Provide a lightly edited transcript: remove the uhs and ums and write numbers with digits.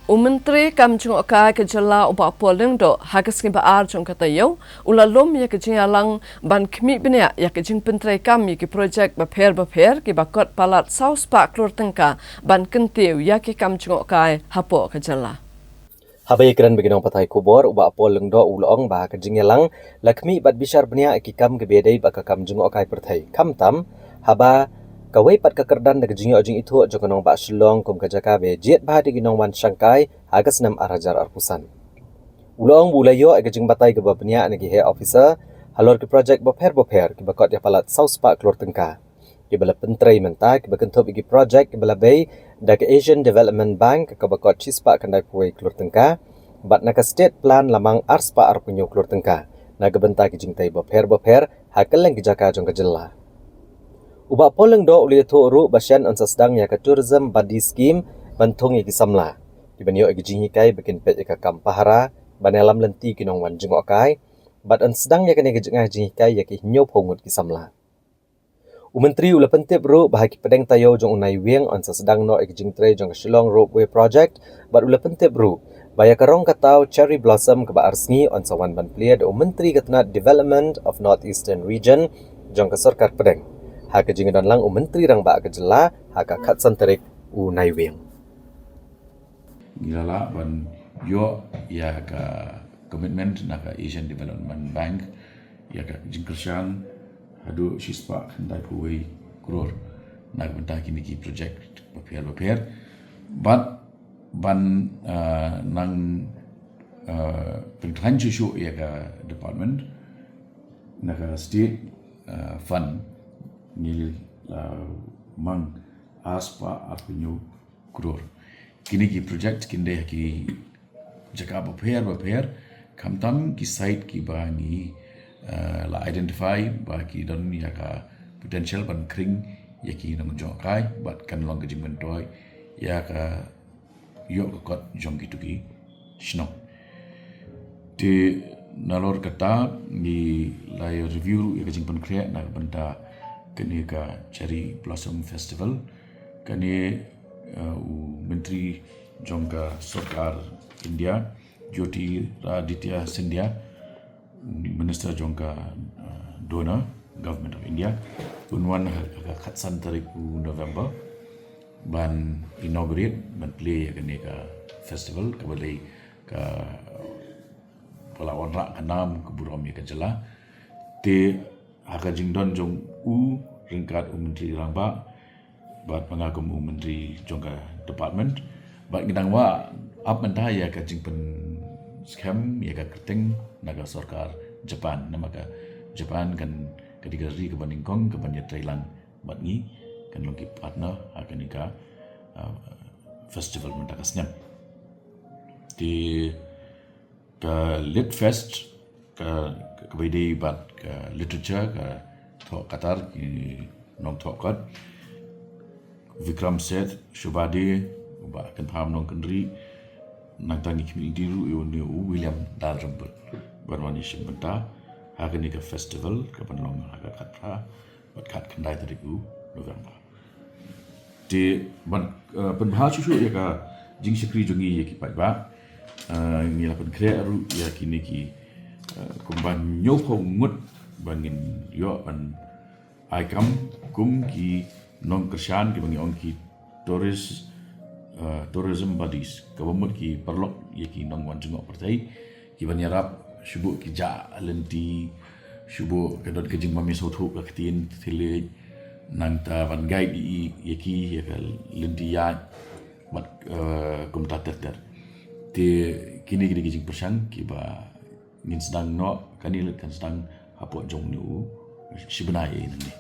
Menteri kam jung ka kejala uba poleng do hagas ni baar jung kata yo ulalom ya kejing alang ban kemi benya ya kejing pentrai kam ki projek baper ki bakot palat saus pak klur tengka ban kentiu ya ki kam jung ka hapo kejala. Habai keren beginong patai kubor uba poleng do ulong ba kejing alang lakmi bat bishar benya ki kam ke bedai ba kam jung ka pertai kam tam haba kawai pat kekerdan de kejing ojing itu jokonong ba shilong kum kajaka be jet ba de ginong wan shangkai hagas nam arajar arpusan ulong bulayo kejing batai ke babnya negi he officer halor ke projek boper ki bakot ya palat saus pak klur tengka ki bala pentrai menta ki bakentop ki projek ki bala bay da ke Asian Development Bank ke bakot chispa kandai puai klur tengka bat na ka state plan lamang arspa arpunyo klur tengka na gebenta ki jingtai boper hakeleng ki jaka jong kejela. Uba poleng do uli to ru basyan on sasdang ya ka tourism body scheme bantung ki samla ki banyo ki jingi kai bikin pet ka kampahara banelam lenti ki nong wan jingok kai bat on sedang ya kene ki jingi kai ya ki nyo pongut ki samla. Menteri ula pentip ru bahaki pedeng tayo jong unai wieng on sasdang no ki jing tre jong Shillong Roadway project bat ula pentip ru baya karong katau cherry blossom ke ba arsngi on sawan ban pliad Menteri Ketenat Development of Northeastern Region jong ka sarkar pedeng ha ke jing dan lang menteri rang ba ke jela ha ka khat santerik unai wieng ngilala ban yo ya ka commitment na ka Asian Development Bank ya ka jingkershan hadu shispa khandai puai kror na benta kini ki project papier but ban nang pengklan chu ya ka department na ka state fund nil mang aspa arpunyo kror kini ki project kinde ki jaka papier kamtam ki site ki bani la identify ba ki don ya ka potential ban kring ya ki nang jong kai bat kan long jing ban toy ya ka yo ko jong ki tu ki shno ti nalor kata ni la review ya jing ban create na banta kani ka cherry blossom festival kani menteri jong ka sarkar India Jyoti Raditya Scindia Minister jongka donor government of India unwan khatsan tarik November ban inaugurate ban play kene ka festival ka balai ka pelawan rak kanam ke burom ya kejela te haka jingdon jong ringkat menteri rangba bat mengagum menteri jongka department bat ngidang wa up mentah ya ka jingpen scam ya ka kerteng naga sarkar Japan nama ka Japan kan ketiga ri ke bandingkong ke banyak Thailand bat ni kan longki partner akan ika festival mentakasnya di ke lit fest ke bidi bat ke literature ke thok Qatar ki nong thok kat Vikram Seth Shubadi ba kan pham nong kendri nang tangi community ru ni William Dalrambut barwani shimbenta hagen ni festival ke panlong aga khatra bat khat khandai tariku November di ban penbahal susu ya ka jing sikri jongi ya ki pai ba ni la pen kre ru ya kini ki kumban nyopong ngut bangin yo an aikam kum ki non kershan ki bangi on ki tourism bodies government ki perlok ye ki nong wan jungok partai ki banyarap shubu ki ja lenti shubu kedot kejing mami sotu ka ketin thile nang ta van guide ye ki ye ka lenti ya mat kum ta ter te kini kejing persang ki ba ngin sedang no kanil kan sedang apo jong nu sibnai ni